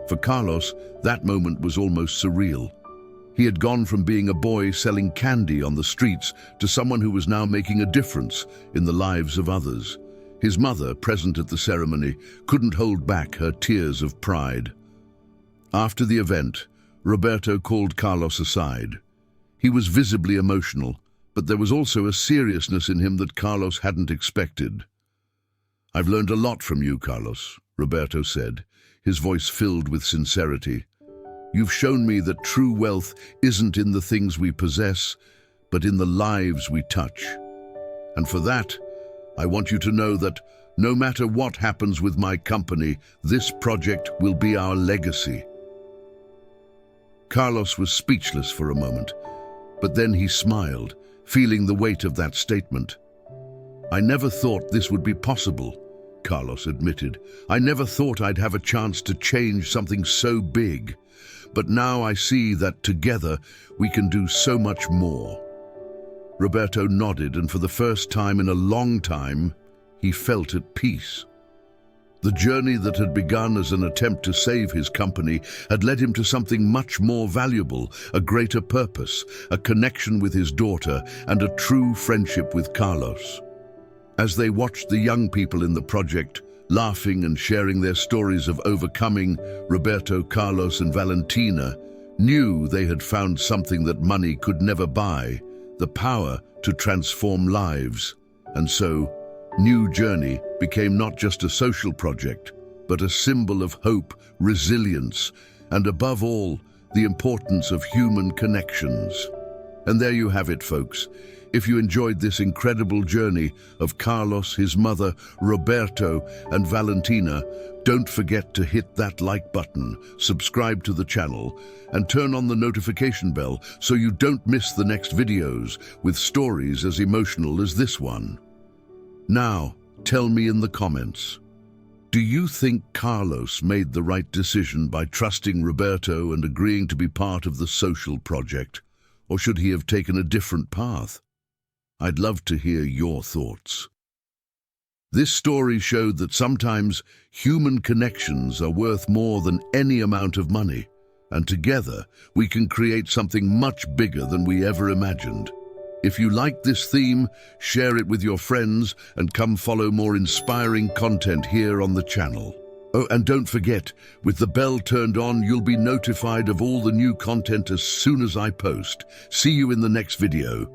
Speaker 1: For Carlos, that moment was almost surreal. He had gone from being a boy selling candy on the streets to someone who was now making a difference in the lives of others. His mother, present at the ceremony, couldn't hold back her tears of pride. After the event, Roberto called Carlos aside. He was visibly emotional, but there was also a seriousness in him that Carlos hadn't expected. "I've learned a lot from you, Carlos," Roberto said, his voice filled with sincerity. "You've shown me that true wealth isn't in the things we possess, but in the lives we touch. And for that, I want you to know that no matter what happens with my company, this project will be our legacy." Carlos was speechless for a moment, but then he smiled, feeling the weight of that statement. "I never thought this would be possible," Carlos admitted. "I never thought I'd have a chance to change something so big. But now I see that together we can do so much more." Roberto nodded, and for the first time in a long time, he felt at peace. The journey that had begun as an attempt to save his company had led him to something much more valuable, a greater purpose, a connection with his daughter, and a true friendship with Carlos. As they watched the young people in the project, laughing and sharing their stories of overcoming, Roberto, Carlos, and Valentina knew they had found something that money could never buy, the power to transform lives. And so, New Journey became not just a social project, but a symbol of hope, resilience, and above all, the importance of human connections. And there you have it, folks. If you enjoyed this incredible journey of Carlos, his mother, Roberto, and Valentina, don't forget to hit that like button, subscribe to the channel, and turn on the notification bell so you don't miss the next videos with stories as emotional as this one. Now, tell me in the comments, do you think Carlos made the right decision by trusting Roberto and agreeing to be part of the social project, or should he have taken a different path? I'd love to hear your thoughts. This story showed that sometimes human connections are worth more than any amount of money, and together we can create something much bigger than we ever imagined. If you like this theme, share it with your friends and come follow more inspiring content here on the channel. Oh, and don't forget, with the bell turned on, you'll be notified of all the new content as soon as I post. See you in the next video.